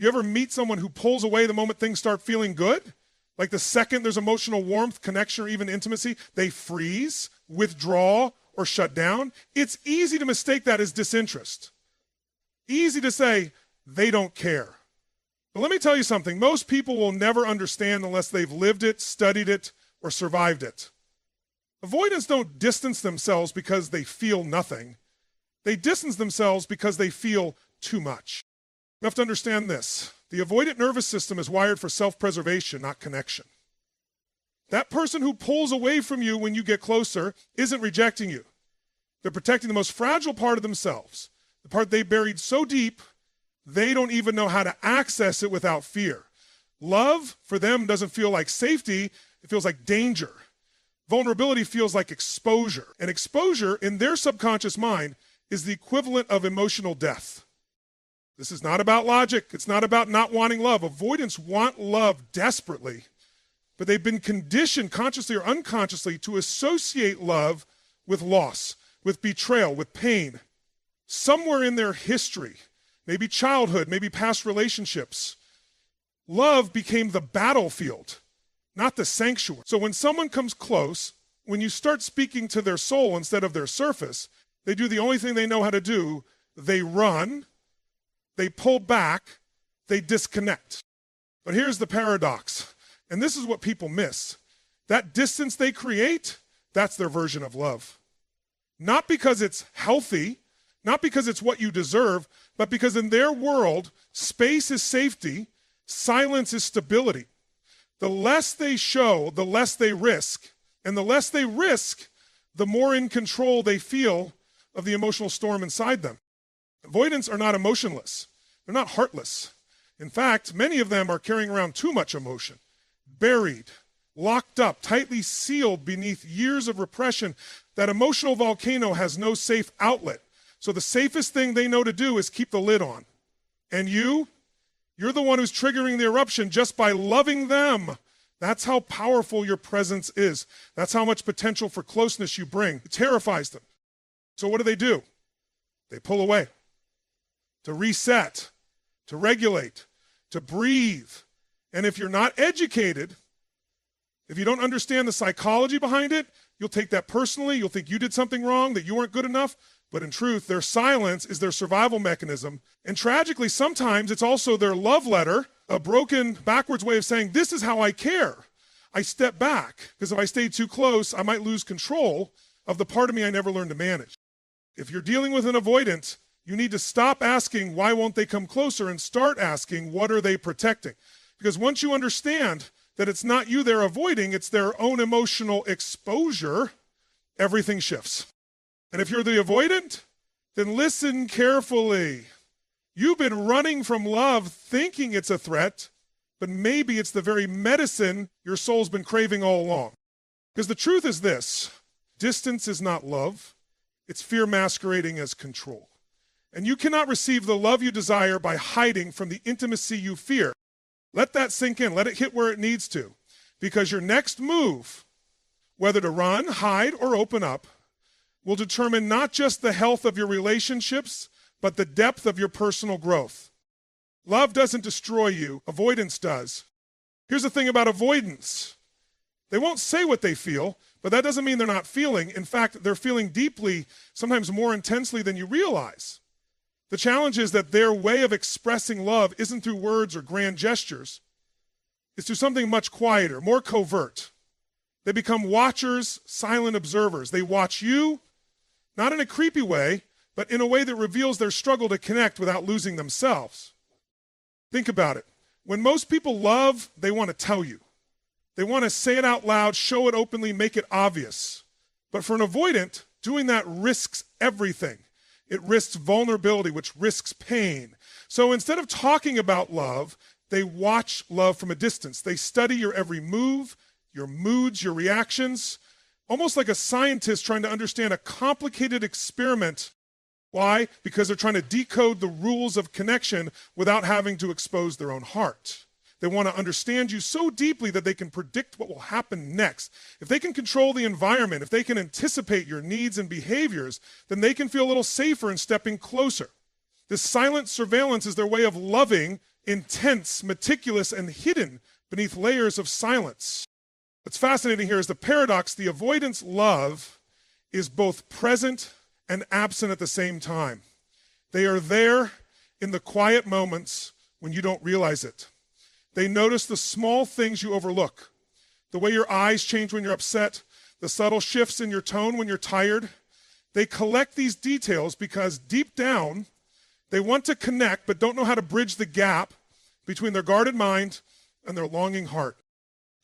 You ever meet someone who pulls away the moment things start feeling good? Like the second there's emotional warmth, connection, or even intimacy, they freeze, withdraw, or shut down. It's easy to mistake that as disinterest. Easy to say, they don't care. But let me tell you something. Most people will never understand unless they've lived it, studied it, or survived it. Avoidants don't distance themselves because they feel nothing. They distance themselves because they feel too much. You have to understand this. The avoidant nervous system is wired for self-preservation, not connection. That person who pulls away from you when you get closer isn't rejecting you. They're protecting the most fragile part of themselves, the part they buried so deep, they don't even know how to access it without fear. Love, for them, doesn't feel like safety. It feels like danger. Vulnerability feels like exposure. And exposure, in their subconscious mind, is the equivalent of emotional death. This is not about logic. It's not about not wanting love. Avoidants want love desperately, but they've been conditioned, consciously or unconsciously, to associate love with loss, with betrayal, with pain. Somewhere in their history, maybe childhood, maybe past relationships, love became the battlefield, not the sanctuary. So when someone comes close, when you start speaking to their soul instead of their surface, they do the only thing they know how to do. They run, they pull back, they disconnect. But here's the paradox, and this is what people miss. That distance they create, that's their version of love. Not because it's healthy, not because it's what you deserve, but because in their world, space is safety, silence is stability. The less they show, the less they risk. And the less they risk, the more in control they feel of the emotional storm inside them. Avoidants are not emotionless. They're not heartless. In fact, many of them are carrying around too much emotion, buried, locked up, tightly sealed beneath years of repression. That emotional volcano has no safe outlet. So the safest thing they know to do is keep the lid on. And you're the one who's triggering the eruption just by loving them. That's how powerful your presence is. That's how much potential for closeness you bring. It terrifies them. So what do? They pull away to reset, to regulate, to breathe. And if you're not educated, if you don't understand the psychology behind it, you'll take that personally. You'll think you did something wrong, that you weren't good enough. But in truth, their silence is their survival mechanism. And tragically, sometimes it's also their love letter, a broken, backwards way of saying, this is how I care. I step back, because if I stay too close, I might lose control of the part of me I never learned to manage. If you're dealing with an avoidant, you need to stop asking, why won't they come closer, and start asking, what are they protecting? Because once you understand that it's not you they're avoiding, it's their own emotional exposure, everything shifts. And if you're the avoidant, then listen carefully. You've been running from love thinking it's a threat, but maybe it's the very medicine your soul's been craving all along. Because the truth is this, distance is not love, it's fear masquerading as control. And you cannot receive the love you desire by hiding from the intimacy you fear. Let that sink in, let it hit where it needs to. Because your next move, whether to run, hide, or open up, will determine not just the health of your relationships, but the depth of your personal growth. Love doesn't destroy you, avoidance does. Here's the thing about avoidance. They won't say what they feel, but that doesn't mean they're not feeling. In fact, they're feeling deeply, sometimes more intensely than you realize. The challenge is that their way of expressing love isn't through words or grand gestures. It's through something much quieter, more covert. They become watchers, silent observers. They watch you, not in a creepy way, but in a way that reveals their struggle to connect without losing themselves. Think about it. When most people love, they want to tell you. They want to say it out loud, show it openly, make it obvious. But for an avoidant, doing that risks everything. It risks vulnerability, which risks pain. So instead of talking about love, they watch love from a distance. They study your every move, your moods, your reactions, almost like a scientist trying to understand a complicated experiment. Why? Because they're trying to decode the rules of connection without having to expose their own heart. They want to understand you so deeply that they can predict what will happen next. If they can control the environment, if they can anticipate your needs and behaviors, then they can feel a little safer in stepping closer. This silent surveillance is their way of loving intense, meticulous, and hidden beneath layers of silence. What's fascinating here is the paradox. The avoidance love is both present and absent at the same time. They are there in the quiet moments when you don't realize it. They notice the small things you overlook, the way your eyes change when you're upset, the subtle shifts in your tone when you're tired. They collect these details because deep down, they want to connect but don't know how to bridge the gap between their guarded mind and their longing heart.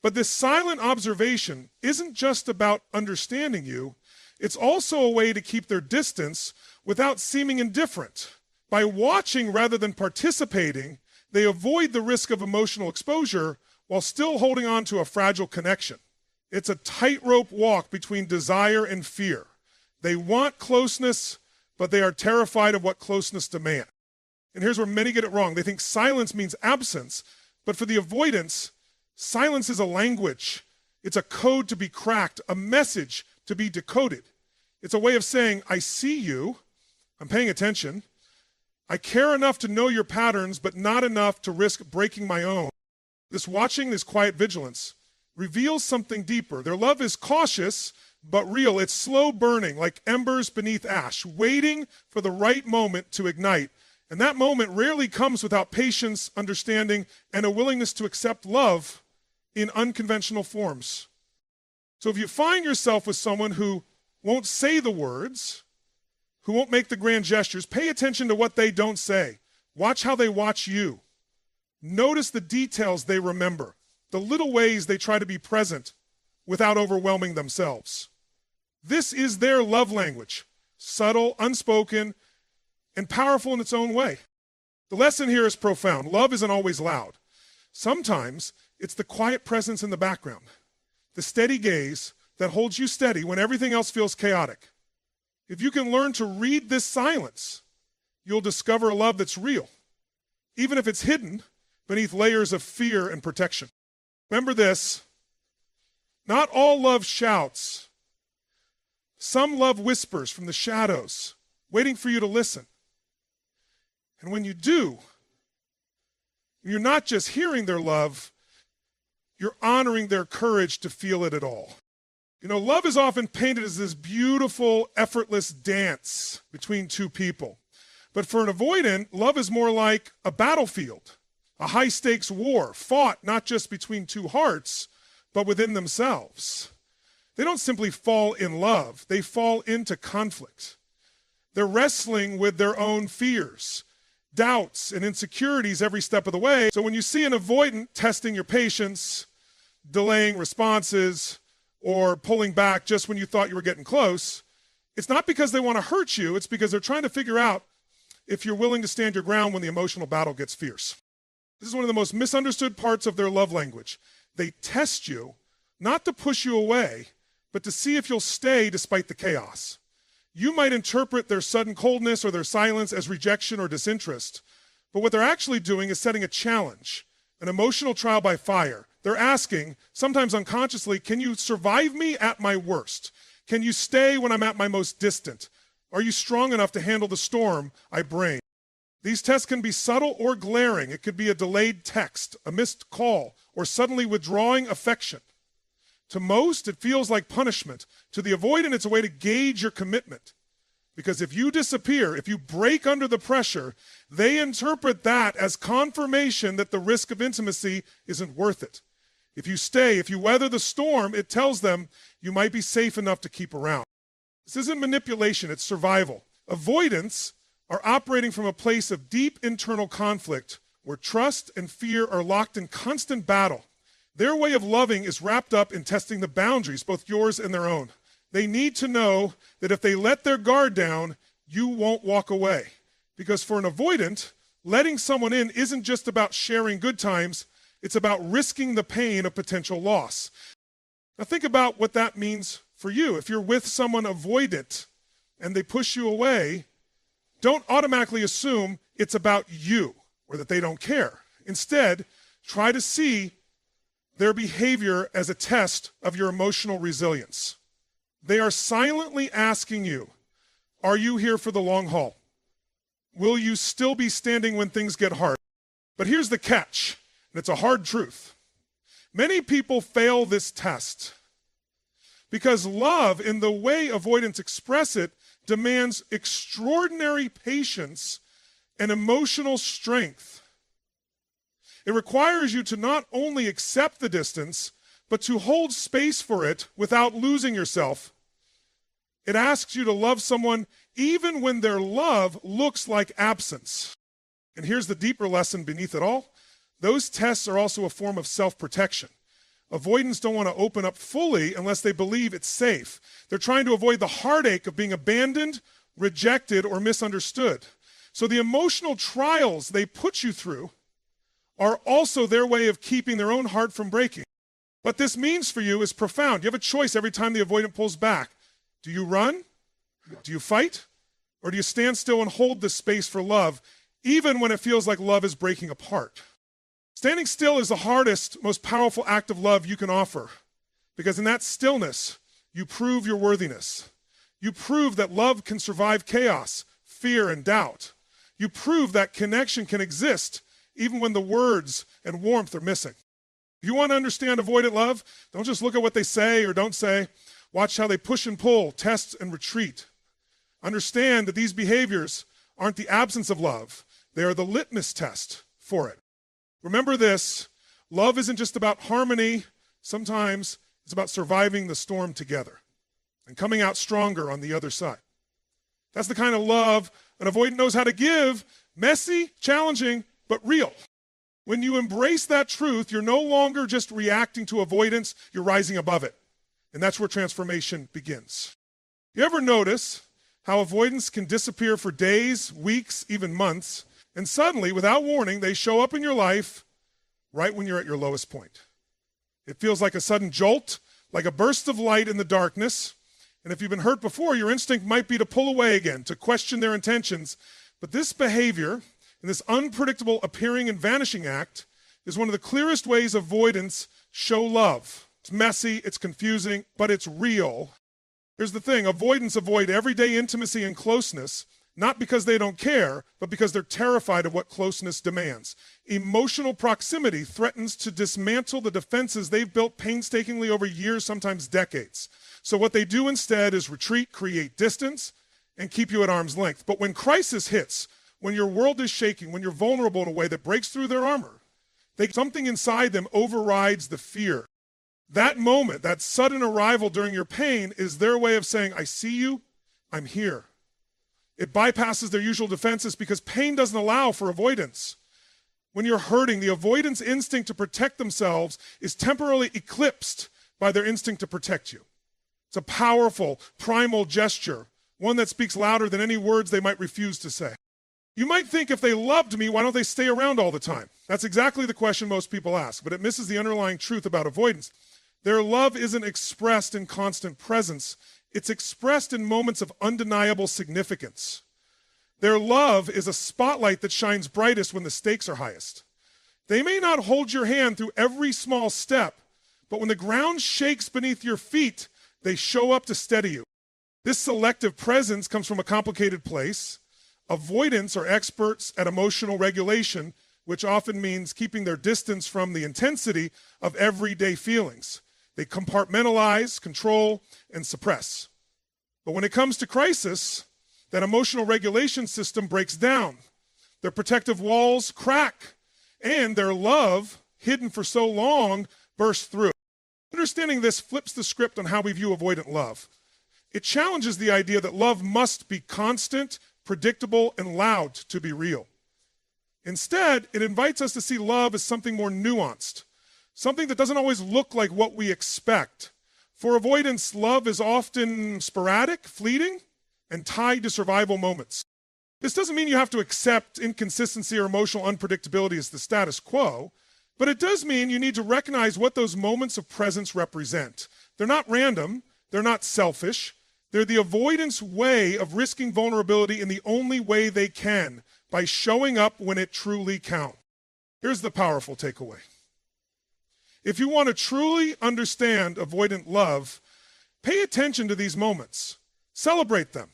But this silent observation isn't just about understanding you. It's also a way to keep their distance without seeming indifferent. By watching rather than participating, they avoid the risk of emotional exposure while still holding on to a fragile connection. It's a tightrope walk between desire and fear. They want closeness, but they are terrified of what closeness demands. And here's where many get it wrong. They think silence means absence, but for the avoidants, silence is a language. It's a code to be cracked, a message to be decoded. It's a way of saying, I see you, I'm paying attention, I care enough to know your patterns, but not enough to risk breaking my own. This watching, this quiet vigilance, reveals something deeper. Their love is cautious, but real. It's slow burning, like embers beneath ash, waiting for the right moment to ignite. And that moment rarely comes without patience, understanding, and a willingness to accept love in unconventional forms. So if you find yourself with someone who won't say the words, who won't make the grand gestures, pay attention to what they don't say. Watch how they watch you. Notice the details they remember, the little ways they try to be present without overwhelming themselves. This is their love language, subtle, unspoken, and powerful in its own way. The lesson here is profound. Love isn't always loud. Sometimes it's the quiet presence in the background, the steady gaze that holds you steady when everything else feels chaotic. If you can learn to read this silence, you'll discover a love that's real, even if it's hidden beneath layers of fear and protection. Remember this, not all love shouts. Some love whispers from the shadows, waiting for you to listen. And when you do, you're not just hearing their love, you're honoring their courage to feel it at all. You know, love is often painted as this beautiful, effortless dance between two people. But for an avoidant, love is more like a battlefield, a high-stakes war, fought not just between two hearts, but within themselves. They don't simply fall in love, they fall into conflict. They're wrestling with their own fears, doubts, and insecurities every step of the way. So when you see an avoidant testing your patience, delaying responses, or pulling back just when you thought you were getting close, it's not because they want to hurt you, it's because they're trying to figure out if you're willing to stand your ground when the emotional battle gets fierce. This is one of the most misunderstood parts of their love language. They test you, not to push you away, but to see if you'll stay despite the chaos. You might interpret their sudden coldness or their silence as rejection or disinterest, but what they're actually doing is setting a challenge, an emotional trial by fire. They're asking, sometimes unconsciously, can you survive me at my worst? Can you stay when I'm at my most distant? Are you strong enough to handle the storm I bring? These tests can be subtle or glaring. It could be a delayed text, a missed call, or suddenly withdrawing affection. To most, it feels like punishment. To the avoidant, it's a way to gauge your commitment. Because if you disappear, if you break under the pressure, they interpret that as confirmation that the risk of intimacy isn't worth it. If you stay, if you weather the storm, it tells them you might be safe enough to keep around. This isn't manipulation, it's survival. Avoidants are operating from a place of deep internal conflict where trust and fear are locked in constant battle. Their way of loving is wrapped up in testing the boundaries, both yours and their own. They need to know that if they let their guard down, you won't walk away. Because for an avoidant, letting someone in isn't just about sharing good times, it's about risking the pain of potential loss. Now think about what that means for you. If you're with someone avoidant and they push you away, don't automatically assume it's about you or that they don't care. Instead, try to see their behavior as a test of your emotional resilience. They are silently asking you, are you here for the long haul? Will you still be standing when things get hard? But here's the catch, and it's a hard truth. Many people fail this test because love, in the way avoidants express it, demands extraordinary patience and emotional strength. It requires you to not only accept the distance, but to hold space for it without losing yourself. It asks you to love someone even when their love looks like absence. And here's the deeper lesson beneath it all. Those tests are also a form of self-protection. Avoidants don't want to open up fully unless they believe it's safe. They're trying to avoid the heartache of being abandoned, rejected, or misunderstood. So the emotional trials they put you through are also their way of keeping their own heart from breaking. What this means for you is profound. You have a choice every time the avoidant pulls back. Do you run? Do you fight? Or do you stand still and hold the space for love, even when it feels like love is breaking apart? Standing still is the hardest, most powerful act of love you can offer, because in that stillness, you prove your worthiness. You prove that love can survive chaos, fear, and doubt. You prove that connection can exist even when the words and warmth are missing. If you want to understand avoidant love, don't just look at what they say or don't say. Watch how they push and pull, test and retreat. Understand that these behaviors aren't the absence of love. They are the litmus test for it. Remember this, love isn't just about harmony. Sometimes it's about surviving the storm together and coming out stronger on the other side. That's the kind of love an avoidant knows how to give, messy, challenging, but real. When you embrace that truth, you're no longer just reacting to avoidance, you're rising above it. And that's where transformation begins. You ever notice how avoidance can disappear for days, weeks, even months, and suddenly, without warning, they show up in your life right when you're at your lowest point? It feels like a sudden jolt, like a burst of light in the darkness. And if you've been hurt before, your instinct might be to pull away again, to question their intentions. But this behavior, and this unpredictable appearing and vanishing act, is one of the clearest ways avoidants show love. It's messy, it's confusing, but it's real. Here's the thing, avoidants avoid everyday intimacy and closeness, not because they don't care, but because they're terrified of what closeness demands. Emotional proximity threatens to dismantle the defenses they've built painstakingly over years, sometimes decades. So what they do instead is retreat, create distance, and keep you at arm's length. But when crisis hits, when your world is shaking, when you're vulnerable in a way that breaks through their armor, something inside them overrides the fear. That moment, that sudden arrival during your pain, is their way of saying, I see you, I'm here. It bypasses their usual defenses because pain doesn't allow for avoidance. When you're hurting, the avoidance instinct to protect themselves is temporarily eclipsed by their instinct to protect you. It's a powerful, primal gesture, one that speaks louder than any words they might refuse to say. You might think, if they loved me, why don't they stay around all the time? That's exactly the question most people ask, but it misses the underlying truth about avoidance. Their love isn't expressed in constant presence. It's expressed in moments of undeniable significance. Their love is a spotlight that shines brightest when the stakes are highest. They may not hold your hand through every small step, but when the ground shakes beneath your feet, they show up to steady you. This selective presence comes from a complicated place. Avoidants are experts at emotional regulation, which often means keeping their distance from the intensity of everyday feelings. They compartmentalize, control, and suppress. But when it comes to crisis, that emotional regulation system breaks down. Their protective walls crack, and their love, hidden for so long, bursts through. Understanding this flips the script on how we view avoidant love. It challenges the idea that love must be constant, predictable, and loud to be real. Instead, it invites us to see love as something more nuanced, something that doesn't always look like what we expect. For avoidance, love is often sporadic, fleeting, and tied to survival moments. This doesn't mean you have to accept inconsistency or emotional unpredictability as the status quo, but it does mean you need to recognize what those moments of presence represent. They're not random, they're not selfish, they're the avoidance way of risking vulnerability in the only way they can, by showing up when it truly counts. Here's the powerful takeaway. If you want to truly understand avoidant love, pay attention to these moments. Celebrate them.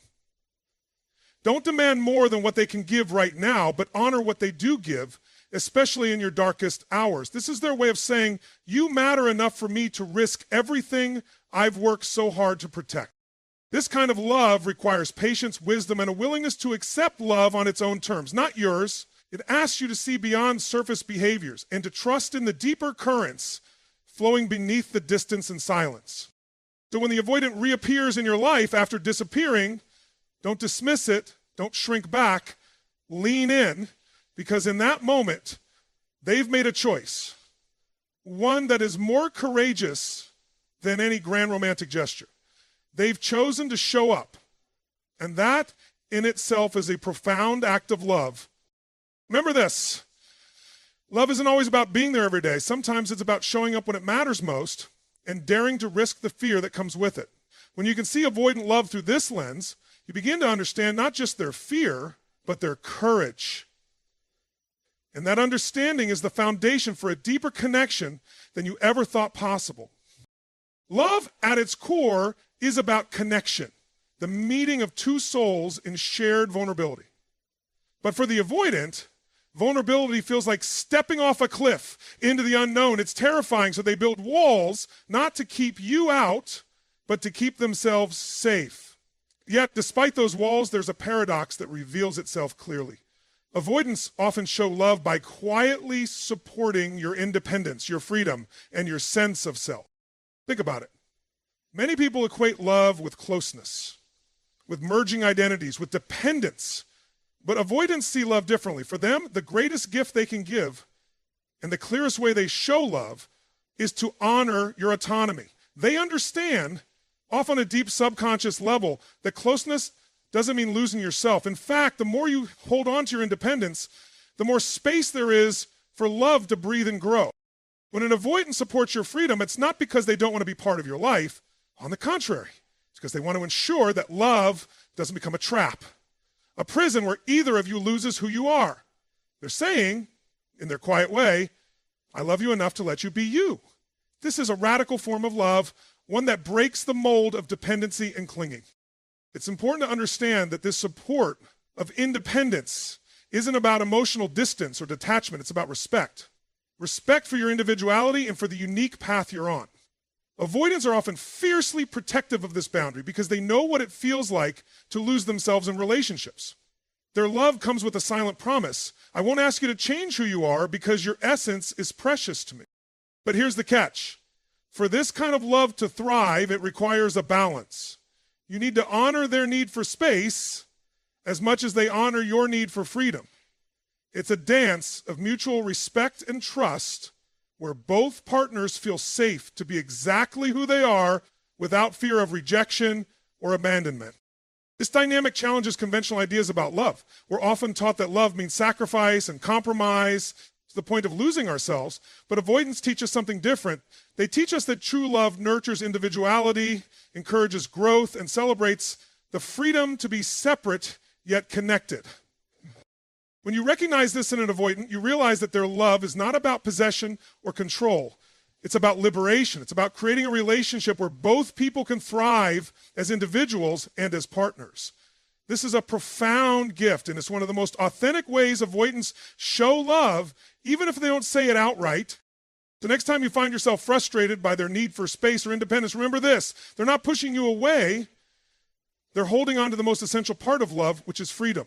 Don't demand more than what they can give right now, but honor what they do give especially in your darkest hours. This is their way of saying, you matter enough for me to risk everything I've worked so hard to protect. This kind of love requires patience, wisdom, and a willingness to accept love on its own terms, not yours. It asks you to see beyond surface behaviors and to trust in the deeper currents flowing beneath the distance and silence. So when the avoidant reappears in your life after disappearing, don't dismiss it, don't shrink back, lean in, because in that moment, they've made a choice, one that is more courageous than any grand romantic gesture. They've chosen to show up, and that in itself is a profound act of love. Remember this, love isn't always about being there every day. Sometimes it's about showing up when it matters most and daring to risk the fear that comes with it. When you can see avoidant love through this lens, you begin to understand not just their fear, but their courage. And that understanding is the foundation for a deeper connection than you ever thought possible. Love, at its core, is about connection, the meeting of two souls in shared vulnerability. But for the avoidant, vulnerability feels like stepping off a cliff into the unknown. It's terrifying, so they build walls not to keep you out, but to keep themselves safe. Yet, despite those walls, there's a paradox that reveals itself clearly. Avoidants often show love by quietly supporting your independence, your freedom, and your sense of self. Think about it. Many people equate love with closeness, with merging identities, with dependence. But avoidants see love differently. For them, the greatest gift they can give, and the clearest way they show love, is to honor your autonomy. They understand, often on a deep subconscious level, that closeness doesn't mean losing yourself. In fact, the more you hold on to your independence, the more space there is for love to breathe and grow. When an avoidant supports your freedom, it's not because they don't want to be part of your life. On the contrary, it's because they want to ensure that love doesn't become a trap, a prison where either of you loses who you are. They're saying, in their quiet way, I love you enough to let you be you. This is a radical form of love, one that breaks the mold of dependency and clinging. It's important to understand that this support of independence isn't about emotional distance or detachment. It's about respect. Respect for your individuality and for the unique path you're on. Avoidants are often fiercely protective of this boundary because they know what it feels like to lose themselves in relationships. Their love comes with a silent promise. I won't ask you to change who you are because your essence is precious to me. But here's the catch. For this kind of love to thrive, it requires a balance. You need to honor their need for space as much as they honor your need for freedom. It's a dance of mutual respect and trust where both partners feel safe to be exactly who they are without fear of rejection or abandonment. This dynamic challenges conventional ideas about love. We're often taught that love means sacrifice and compromise to the point of losing ourselves, but avoidants teach us something different. They teach us that true love nurtures individuality, encourages growth, and celebrates the freedom to be separate yet connected. When you recognize this in an avoidant, you realize that their love is not about possession or control. It's about liberation. It's about creating a relationship where both people can thrive as individuals and as partners. This is a profound gift, and it's one of the most authentic ways avoidants show love, even if they don't say it outright. The next time you find yourself frustrated by their need for space or independence, remember this. They're not pushing you away. They're holding on to the most essential part of love, which is freedom.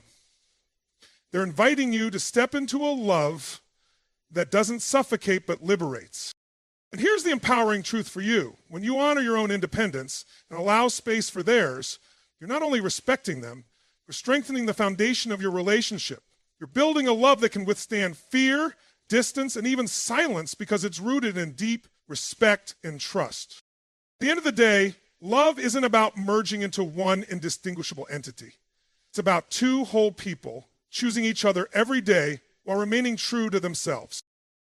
They're inviting you to step into a love that doesn't suffocate but liberates. And here's the empowering truth for you. When you honor your own independence and allow space for theirs, you're not only respecting them, you're strengthening the foundation of your relationship. You're building a love that can withstand fear, distance, and even silence because it's rooted in deep respect and trust. At the end of the day, love isn't about merging into one indistinguishable entity. It's about two whole people choosing each other every day while remaining true to themselves.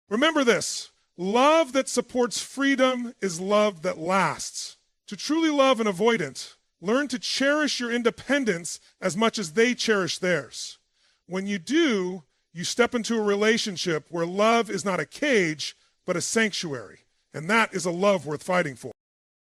Remember this, love that supports freedom is love that lasts. To truly love an avoidant, learn to cherish your independence as much as they cherish theirs. When you do, you step into a relationship where love is not a cage, but a sanctuary. And that is a love worth fighting for.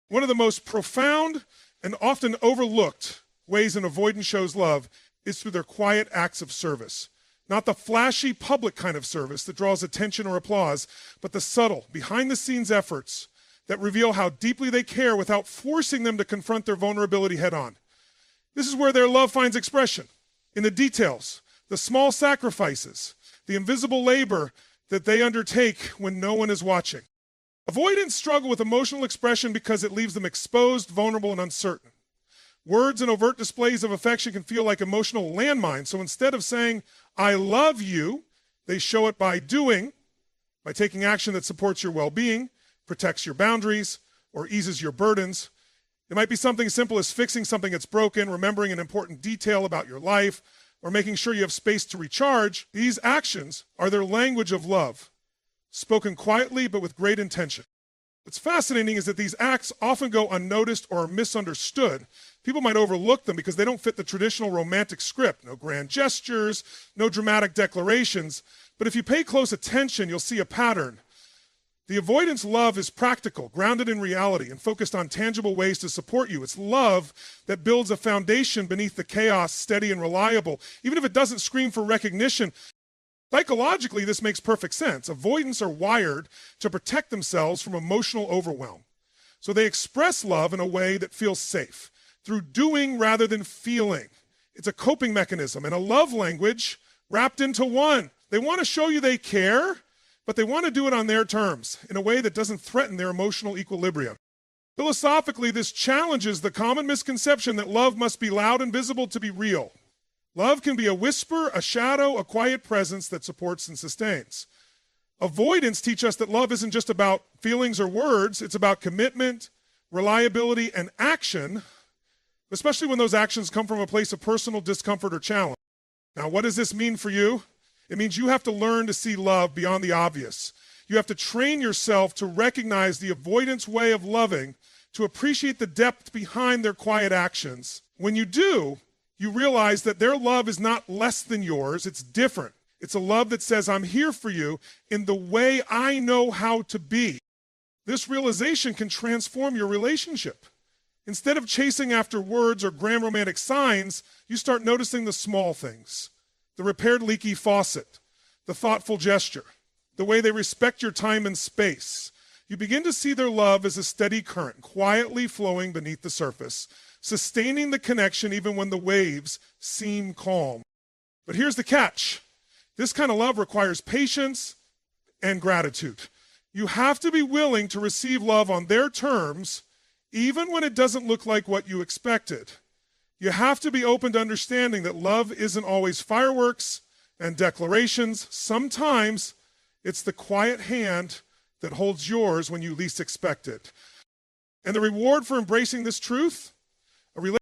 One of the most profound and often overlooked ways an avoidant shows love is through their quiet acts of service. Not the flashy public kind of service that draws attention or applause, but the subtle, behind-the-scenes efforts that reveal how deeply they care without forcing them to confront their vulnerability head-on. This is where their love finds expression, in the details, the small sacrifices, the invisible labor that they undertake when no one is watching. Avoidants struggle with emotional expression because it leaves them exposed, vulnerable, and uncertain. Words and overt displays of affection can feel like emotional landmines, so instead of saying, I love you, they show it by doing, by taking action that supports your well-being, protects your boundaries, or eases your burdens. It might be something simple as fixing something that's broken, remembering an important detail about your life, or making sure you have space to recharge. These actions are their language of love, spoken quietly but with great intention. What's fascinating is that these acts often go unnoticed or are misunderstood. People might overlook them because they don't fit the traditional romantic script. No grand gestures, no dramatic declarations. But if you pay close attention, you'll see a pattern. The avoidance love is practical, grounded in reality, and focused on tangible ways to support you. It's love that builds a foundation beneath the chaos, steady and reliable, even if it doesn't scream for recognition. Psychologically, this makes perfect sense. Avoidants are wired to protect themselves from emotional overwhelm. So they express love in a way that feels safe, through doing rather than feeling. It's a coping mechanism and a love language wrapped into one. They want to show you they care, but they want to do it on their terms, in a way that doesn't threaten their emotional equilibrium. Philosophically, this challenges the common misconception that love must be loud and visible to be real. Love can be a whisper, a shadow, a quiet presence that supports and sustains. Avoidants teach us that love isn't just about feelings or words, it's about commitment, reliability, and action, especially when those actions come from a place of personal discomfort or challenge. Now, what does this mean for you? It means you have to learn to see love beyond the obvious. You have to train yourself to recognize the avoidance way of loving, to appreciate the depth behind their quiet actions. When you do, you realize that their love is not less than yours, it's different. It's a love that says, I'm here for you in the way I know how to be. This realization can transform your relationship. Instead of chasing after words or grand romantic signs, you start noticing the small things. The repaired leaky faucet, the thoughtful gesture, the way they respect your time and space. You begin to see their love as a steady current, quietly flowing beneath the surface, sustaining the connection even when the waves seem calm. But here's the catch. This kind of love requires patience and gratitude. You have to be willing to receive love on their terms, even when it doesn't look like what you expected. You have to be open to understanding that love isn't always fireworks and declarations. Sometimes it's the quiet hand that holds yours when you least expect it. And the reward for embracing this truth? A